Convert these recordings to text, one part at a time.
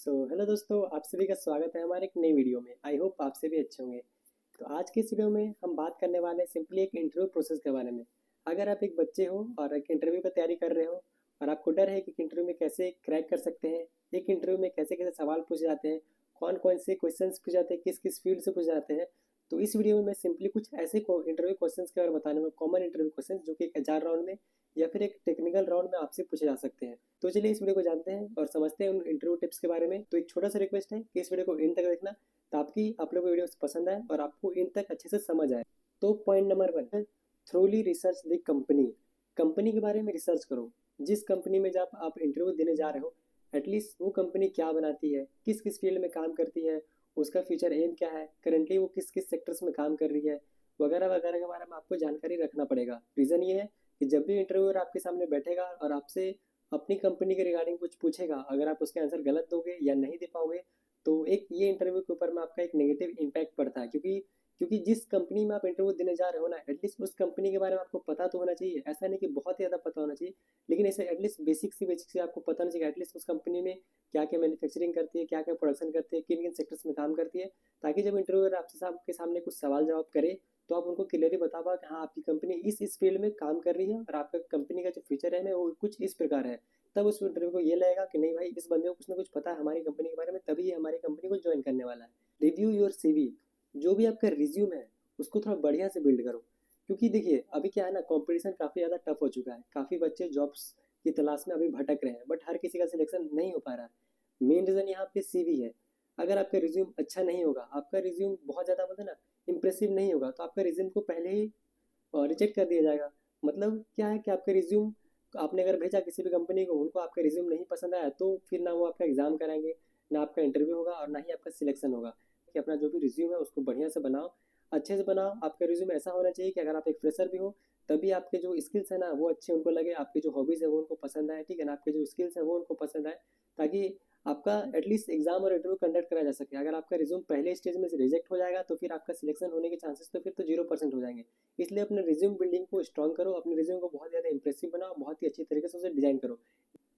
Hello दोस्तों, आप सभी का स्वागत है हमारे एक नई वीडियो में। आई होप आप सभी अच्छे होंगे। तो आज की इस वीडियो में हम बात करने वाले हैं सिंपली एक इंटरव्यू प्रोसेस के बारे में। अगर आप एक बच्चे हो और एक इंटरव्यू की तैयारी कर रहे हो और आपको डर है कि इंटरव्यू में कैसे क्रैक कर सकते हैं, एक इंटरव्यू में कैसे कैसे सवाल पूछे जाते हैं, कौन कौन से क्वेश्चंस पूछे जाते हैं, किस किस फील्ड से पूछे जाते हैं, तो इस वीडियो में मैं सिंपली कुछ ऐसे इंटरव्यू क्वेश्चन के बारे में बताने में, कॉमन इंटरव्यू क्वेश्चन जो कि एक HR राउंड में या फिर एक टेक्निकल राउंड में आपसे पूछे जा सकते हैं। तो चलिए इस वीडियो को जानते हैं और समझते हैं उन इंटरव्यू टिप्स के बारे में। तो एक छोटा सा रिक्वेस्ट है कि इस वीडियो को एंड तक देखना ताकि आप लोगों को वीडियो पसंद आए और आपको एंड तक अच्छे से समझ आए। तो पॉइंट नंबर 1 है, thoroughly research the company. Company के बारे में रिसर्च करो। जिस कंपनी में जब आप इंटरव्यू देने जा रहे हो, एटलीस्ट वो कंपनी क्या बनाती है, किस किस फील्ड में काम करती है, उसका फ्यूचर एम क्या है, करेंटली वो किस किस सेक्टर्स में काम कर रही है, वगैरह वगैरह के बारे में आपको जानकारी रखना पड़ेगा। रीज़न ये है कि जब भी इंटरव्यूअर आपके सामने बैठेगा और आपसे अपनी कंपनी के रिगार्डिंग कुछ पूछेगा, अगर आप उसके आंसर गलत दोगे या नहीं दे पाओगे, तो एक ये इंटरव्यू के ऊपर में आपका एक नेगेटिव इम्पैक्ट पड़ता है। क्योंकि क्योंकि जिस कंपनी में आप इंटरव्यू देने जा रहे हो ना, एटलीस्ट उस कंपनी के बारे में आपको पता तो होना चाहिए। ऐसा नहीं कि बहुत ही ज़्यादा पता होना चाहिए, लेकिन ऐसे एटलीस्ट बेसिक से आपको पता होना चाहिए एटलीस्ट उस कंपनी में क्या क्या मैन्युफैक्चरिंग करती है, क्या क्या प्रोडक्शन करती है, किन किन सेक्टर्स में काम करती है, ताकि जब इंटरव्यूअर आपके सामने कुछ सवाल जवाब करे तो आप उनको क्लियरली बता पाओ कि हाँ, आपकी कंपनी इस फील्ड में काम कर रही है और आपका कंपनी का जो फ्यूचर है ना वो कुछ इस प्रकार है। तब उस इंटरव्यू को ये लगेगा कि नहीं भाई, इस बंदे को कुछ ना कुछ पता है हमारी कंपनी के बारे में, तभी ये हमारी कंपनी को ज्वाइन करने वाला है। Review your CV। जो भी आपका रिज्यूम है उसको थोड़ा बढ़िया से बिल्ड करो। क्योंकि देखिए अभी क्या है ना, कंपटीशन काफ़ी ज़्यादा टफ हो चुका है। काफ़ी बच्चे जॉब्स की तलाश में अभी भटक रहे हैं, बट हर किसी का सिलेक्शन नहीं हो पा रहा है। मेन रीज़न यहाँ पे CV है। अगर आपका रिज्यूम अच्छा नहीं होगा, आपका रिज्यूम बहुत ज़्यादा बोलते ना इंप्रेसिव नहीं होगा, तो आपका रिज्यूम को पहले ही रिजेक्ट कर दिया जाएगा। मतलब क्या है कि आपका रिज्यूम आपने अगर भेजा किसी भी कंपनी को, उनको आपका रिज्यूम नहीं पसंद आया तो फिर ना वो आपका एग्जाम कराएंगे, ना आपका इंटरव्यू होगा और ना ही आपका सिलेक्शन होगा। कि अपना जो भी रिज्यूम है उसको बढ़िया से बनाओ, अच्छे से बनाओ। आपका रिज्यूम ऐसा होना चाहिए कि अगर आप एक फ्रेशर भी हो तभी आपके जो स्किल्स है ना वो अच्छे उनको लगे, आपकी जो हॉबीज़ है वो उनको पसंद आए, ठीक है ना, आपके जो स्किल्स है वो उनको पसंद आए, ताकि आपका एटलीस्ट एग्जाम और इंटरव्यू कंडक्ट करा जा सके। अगर आपका रिज्यूम पहले स्टेज में से रिजेक्ट हो जाएगा तो फिर आपका सिलेक्शन होने के चांसेस तो फिर तो 0% हो जाएंगे। इसलिए अपने रिज्यूम बिल्डिंग को स्ट्रॉन्ग करो, अपने रिज्यूम को बहुत ज़्यादा इंप्रेसिव बनाओ, बहुत ही अच्छी तरीके से उसे डिजाइन करो।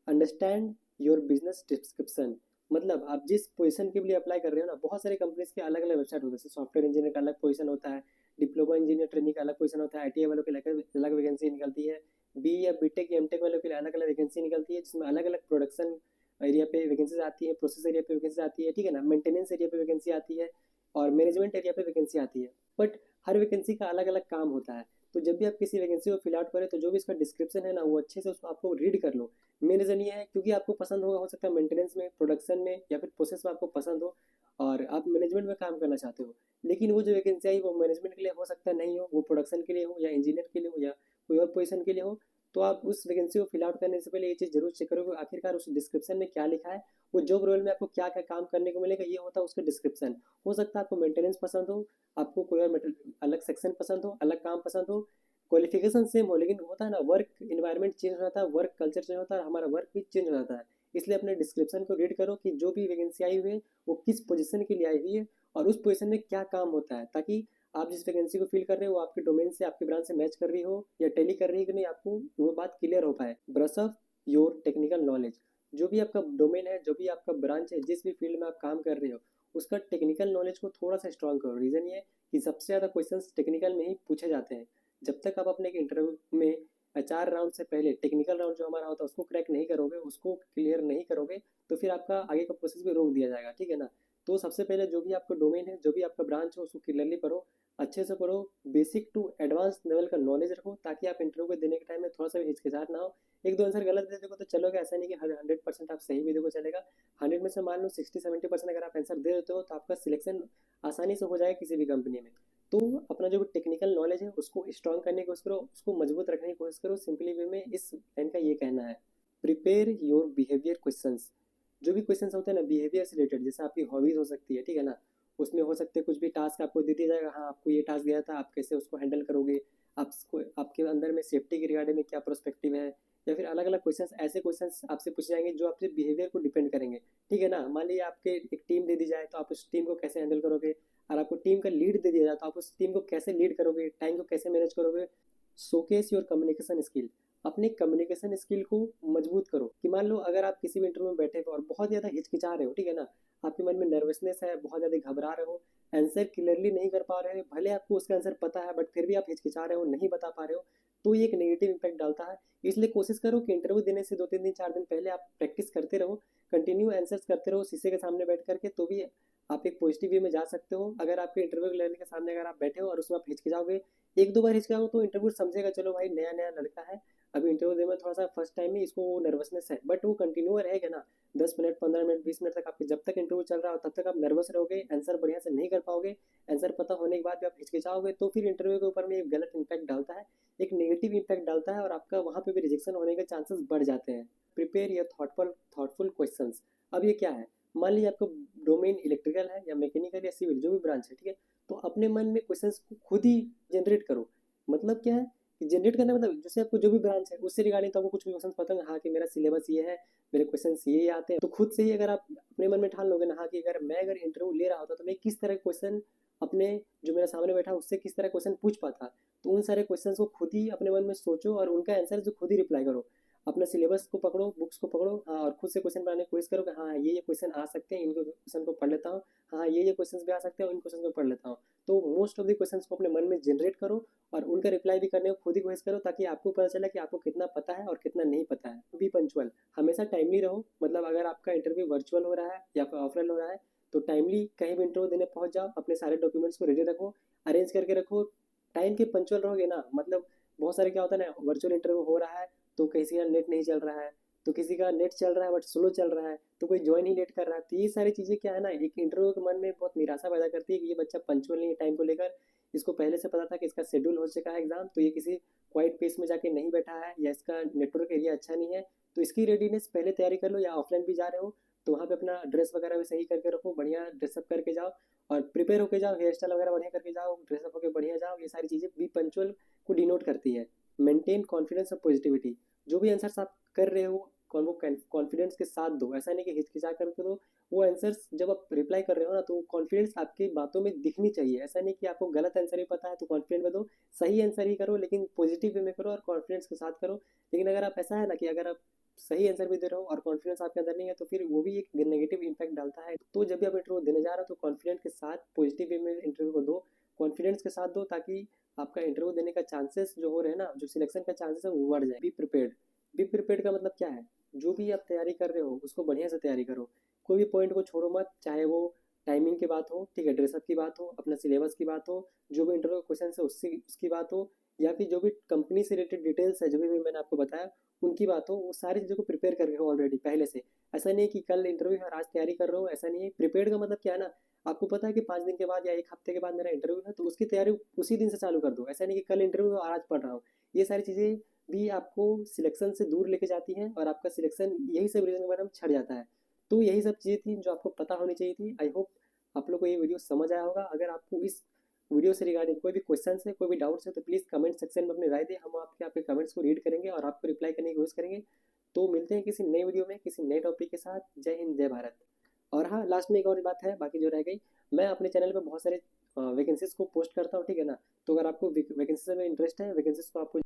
Understand your business description. मतलब आप जिस पोजीशन के लिए अप्लाई कर रहे हो ना, बहुत सारे कंपनीज के अलग अलग वेबसाइट होते हैं। सॉफ्टवेयर इंजीनियर का अलग पोजीशन होता है, डिप्लोमा इंजीनियर ट्रेनिंग का अलग पोजीशन होता है, ITI वालों के अलग अलग वैकेंसी निकलती है, बी या बीटेक या एमटेक वालों के लिए अलग अलग वैकेंसी निकलती है, जिसमें अलग अलग प्रोडक्शन एरिया पे वैकेंसीज आती है, प्रोसेस एरिया पे वैकेंसी आती है, ठीक है ना, मेंटेनेंस एरिया पे वैकेंसी आती है और मैनेजमेंट एरिया पे वैकेंसी आती है। बट हर वैकेंसी का अलग अलग काम होता है। तो जब भी आप किसी वैकेंसी को फिल आउट करें तो जो भी इसका डिस्क्रिप्शन है ना वो अच्छे से उसको आपको रीड कर लो। मेन रीज़न ये है क्योंकि आपको पसंद होगा, हो सकता है मेंटेनेंस में, प्रोडक्शन में या फिर प्रोसेस में आपको पसंद हो और आप मैनेजमेंट में काम करना चाहते हो, लेकिन वो जो वैकेंसी आई वो मैनेजमेंट के लिए हो सकता है नहीं हो, वो प्रोडक्शन के लिए हो या इंजीनियर के लिए हो या कोई और पोजीशन के लिए हो। तो आप उस वैकेंसी को फिल आउट करने से पहले ये चीज़ जरूर चेक करो कि आखिरकार उस डिस्क्रिप्शन में क्या लिखा है। वो जॉब रोल में आपको क्या क्या काम करने को मिलेगा ये होता है उसका डिस्क्रिप्शन। हो सकता है आपको मेंटेनेंस पसंद हो, आपको कोई और अलग सेक्शन पसंद हो, अलग काम पसंद हो, क्वालिफिकेशन सेम हो, लेकिन होता है ना वर्क इन्वायरमेंट चेंज हो जाता है, वर्क कल्चर चेंज होता है, हमारा वर्क भी चेंज हो जाता है। इसलिए अपने डिस्क्रिप्शन को रीड करो कि जो भी वैकेंसी आई हुई है वो किस पोजीशन के लिए आई हुई है और उस पोजीशन में क्या काम होता है, ताकि आप जिस वैकेंसी को फिल कर रहे हो वो आपके डोमेन से, आपके ब्रांच से मैच कर रही हो या टेली कर रही है कि नहीं, आपको वो बात क्लियर हो पाए। Brush up your technical knowledge. जो भी आपका डोमेन है, जो भी आपका ब्रांच है, जिस भी फील्ड में आप काम कर रहे हो, उसका टेक्निकल नॉलेज को थोड़ा सा स्ट्रॉन्ग करो। रीज़न ये कि सबसे ज़्यादा क्वेश्चंस टेक्निकल में ही पूछे जाते हैं। जब तक आप अपने इंटरव्यू में HR राउंड से पहले टेक्निकल राउंड जो हमारा होता है उसको क्रैक नहीं करोगे, उसको क्लियर नहीं करोगे, तो फिर आपका आगे का प्रोसेस भी रोक दिया जाएगा, ठीक है ना। तो सबसे पहले जो भी आपका डोमेन है, जो भी आपका ब्रांच है, उसको क्लियरली पढ़ो, अच्छे से पढ़ो, बेसिक टू एडवांस लेवल का नॉलेज रखो, ताकि आप इंटरव्यू को देने के टाइम में थोड़ा सा भी हिचकिचाहट ना हो। एक दो आंसर गलत दे दोगे तो चलोगे, ऐसा नहीं कि 100% आप सही भी देखो चलेगा। 100 में से मान लो 60-70% अगर आप आंसर दे देते हो तो आपका सिलेक्शन आसानी से हो जाएगा किसी भी कंपनी में। तो अपना जो टेक्निकल नॉलेज है उसको स्ट्रॉन्ग करने की कोशिश करो, उसको मजबूत रखने की कोशिश करो। सिंपली वे में इस लाइन का ये कहना है, प्रिपेयर योर बिहेवियर क्वेश्चंस। जो भी क्वेश्चंस होते हैं ना बिहेवियर से रिलेटेड, जैसे आपकी हॉबीज हो सकती है, ठीक है ना, उसमें हो सकते हैं कुछ भी टास्क आपको दे दिया जाएगा, हाँ आपको ये टास्क दिया था, आप कैसे उसको हैंडल करोगे, आपको आपके अंदर में सेफ्टी के रिगार्डिंग में क्या प्रोस्पेक्टिव है, या फिर अलग अलग क्वेश्चंस, ऐसे क्वेश्चंस आपसे पूछे जाएंगे जो आपके बिहेवियर को डिपेंड करेंगे, ठीक है ना। मान लीजिए आपके एक टीम दे दी जाए तो आप उस टीम को कैसे हैंडल करोगे, और आपको टीम का लीड दे दिया जाए तो आप उस टीम को कैसे लीड करोगे, टाइम को कैसे मैनेज करोगे। Showcase your communication skill. अपने कम्युनिकेशन स्किल को मजबूत करो। कि मान लो अगर आप किसी भी इंटरव्यू में बैठे हो और बहुत ज़्यादा हिचकिचा रहे हो, ठीक है ना, आपके मन में नर्वसनेस है, बहुत ज़्यादा घबरा रहे हो, आंसर क्लियरली नहीं कर पा रहे हो, भले आपको उसका आंसर पता है बट फिर भी आप हिचकिचा रहे हो, नहीं बता पा रहे हो, तो ये एक नेगेटिव इम्पैक्ट डालता है। इसलिए कोशिश करो कि इंटरव्यू देने से 2-3 दिन 4 दिन पहले आप प्रैक्टिस करते रहो, कंटिन्यू आंसर्स करते रहो शीशे के सामने बैठ करके, तो भी आप एक पॉजिटिव वे में जा सकते हो। अगर आपके इंटरव्यू लेने के सामने अगर आप बैठे हो और उसमें आप हिचकिचाओगे, 1-2 बार हिचकिचाओ तो इंटरव्यू समझेगा चलो भाई नया नया लड़का है, अभी इंटरव्यू दे में थोड़ा सा फर्स्ट टाइम ही इसको नर्वसनेस है, बट वो कंटिन्यू रहेगा ना 10 मिनट 15 मिनट 20 मिनट तक, आपके जब तक इंटरव्यू चल रहा हो तब तक आप नर्वस रहोगे, आंसर बढ़िया से नहीं कर पाओगे, आंसर पता होने के बाद भी आप हिचकिचाओगे, तो फिर इंटरव्यू के ऊपर में एक गलत इंपैक्ट डालता है, एक नेगेटिव इंपैक्ट डालता है और आपका वहाँ पे भी रिजेक्शन होने के चांसेस बढ़ जाते हैं। Prepare your thoughtful questions. अब ये क्या है, मान लीजिए आपको डोमेन इलेक्ट्रिकल है या मैकेनिकल या सिविल, जो भी ब्रांच है, ठीक है, तो अपने मन में क्वेश्चंस को खुद ही जनरेट करो। मतलब क्या है कि जनरेट करना मतलब जैसे आपको जो भी ब्रांच है उससे रिगार्डिंग तो आपको कुछ भी क्वेश्चन पता है, हाँ कि मेरा सिलेबस ये है, मेरे क्वेश्चन ये आते हैं, तो खुद से ही अगर आप अपने मन में ठान लोगे ना, हाँ कि अगर इंटरव्यू ले रहा होता तो मैं किस तरह क्वेश्चन अपने जो मेरा सामने बैठा उससे किस तरह क्वेश्चन पूछ पाता, तो उन सारे क्वेश्चन को खुद ही अपने मन में सोचो और उनका आंसर जो खुद ही रिप्लाई करो। अपना सिलेबस को पकड़ो, बुक्स को पकड़ो, हाँ, और खुद से क्वेश्चन बनाने की कोशिश करो कि हाँ ये क्वेश्चन आ सकते हैं, इनको क्वेश्चन को पढ़ लेता हूँ, हाँ ये क्वेश्चन भी आ सकते हैं, इन क्वेश्चन को पढ़ लेता हूँ। तो मोस्ट ऑफ द क्वेश्चन को अपने मन में जनरेट करो और उनका रिप्लाई भी करने को खुद ही कोशिश करो, ताकि आपको पता चले कि आपको कितना पता है और कितना नहीं पता है। बी पंचुअल, हमेशा टाइमली रहो, मतलब अगर आपका इंटरव्यू वर्चुअल हो रहा है या फिर ऑफलाइन हो रहा है तो टाइमली कहीं भी इंटरव्यू देने पहुंच जाओ, अपने सारे डॉक्यूमेंट्स को रेडी रखो, अरेंज करके रखो। टाइम के पंचुअल रहोगे ना, मतलब बहुत सारे क्या होता है ना, वर्चुअल इंटरव्यू हो रहा है तो किसी का नेट नहीं चल रहा है, तो किसी का नेट चल रहा है बट स्लो चल रहा है, तो कोई ज्वाइन ही लेट कर रहा है, तो ये सारी चीज़ें क्या है ना, एक इंटरव्यू के मन में बहुत निराशा पैदा करती है कि ये बच्चा पंचुअल नहीं है टाइम को लेकर, इसको पहले से पता था कि इसका शेड्यूल हो चुका है एग्जाम, तो ये किसी क्वाइट प्लेस में जाके नहीं बैठा है या इसका नेटवर्क एरिया अच्छा नहीं है, तो इसकी रेडीनेस पहले तैयारी कर लो। या ऑफलाइन भी जा रहे हो तो वहाँ पे अपना ड्रेस वगैरह भी सही करके रखो, बढ़िया ड्रेसअप करके जाओ और प्रिपेयर होके जाओ, हेयर स्टाइल वगैरह बढ़िया करके जाओ, ड्रेसअप होकर बढ़िया जाओ। ये सारी चीज़ें बी पंचुअल को डिनोट करती है। मेंटेन कॉन्फिडेंस और पॉजिटिविटी, जो भी आंसर्स आप कर रहे हो वो कॉन्फिडेंस के साथ दो, ऐसा नहीं कि हिचकिचा करके दो। वो आंसर्स जब आप रिप्लाई कर रहे हो ना तो कॉन्फिडेंस आपकी बातों में दिखनी चाहिए, ऐसा नहीं कि आपको गलत आंसर ही पता है तो कॉन्फिडेंट में दो, सही आंसर ही करो लेकिन पॉजिटिव वे में करो और कॉन्फिडेंस के साथ करो। लेकिन अगर आप ऐसा है ना कि अगर आप सही आंसर भी दे रहे हो और कॉन्फिडेंस आपके अंदर नहीं है तो फिर वो भी एक नेगेटिव इंपैक्ट डालता है। तो जब भी आप इंटरव्यू देने जा रहे हो तो कॉन्फिडेंस के साथ पॉजिटिव वे में इंटरव्यू को दो, कॉन्फिडेंस के साथ दो, ताकि आपका इंटरव्यू देने का चांसेस जो हो रहे हैं ना, जो सिलेक्शन का चांसेस है वो बढ़ जाए। बी प्रिपेयर्ड, बी प्रिपेयर्ड का मतलब क्या है, जो भी आप तैयारी कर रहे हो उसको बढ़िया से तैयारी करो, कोई भी पॉइंट को छोड़ो मत, चाहे वो टाइमिंग की बात हो, ठीक है, ड्रेसअप की बात हो, अपना सिलेबस की बात हो, जो भी इंटरव्यू क्वेश्चन है उसकी बात हो, या फिर जो भी कंपनी से रिलेटेड डिटेल्स है जो भी मैंने आपको बताया उनकी बात हो, वो सारी चीज़ों को प्रिपेयर करके हो ऑलरेडी पहले से। ऐसा नहीं है कि कल इंटरव्यू है और आज तैयारी कर रहे हो, ऐसा नहीं है। प्रिपेयर्ड का मतलब क्या है ना, आपको पता है कि 5 दिन के बाद या 1 हफ्ते के बाद मेरा इंटरव्यू है तो उसकी तैयारी उसी दिन से चालू कर दो, ऐसा नहीं कि कल इंटरव्यू और आज पढ़ रहा हूँ। ये सारी चीज़ें भी आपको सिलेक्शन से दूर लेके जाती हैं और आपका सिलेक्शन यही सब रीज़न के बारे में छट जाता है। तो यही सब चीज़ें थी जो आपको पता होनी चाहिए थी। आई होप आप लोग को ये वीडियो समझ आया होगा। अगर आपको इस वीडियो से रिगार्डिंग कोई भी क्वेश्चन है, कोई भी डाउट्स है, तो प्लीज़ कमेंट सेक्शन में अपनी राय दें, हम आपके कमेंट्स को रीड करेंगे और आपको रिप्लाई करने की कोशिश करेंगे। तो मिलते हैं किसी नए वीडियो में किसी नए टॉपिक के साथ। जय हिंद जय भारत। और हाँ, लास्ट में एक और बात है बाकी जो रह गई, मैं अपने चैनल पे बहुत सारे वैकेंसीज को पोस्ट करता हूँ, ठीक है ना, तो अगर आपको वैकेंसीज में इंटरेस्ट है, वैकेंसीज को आपको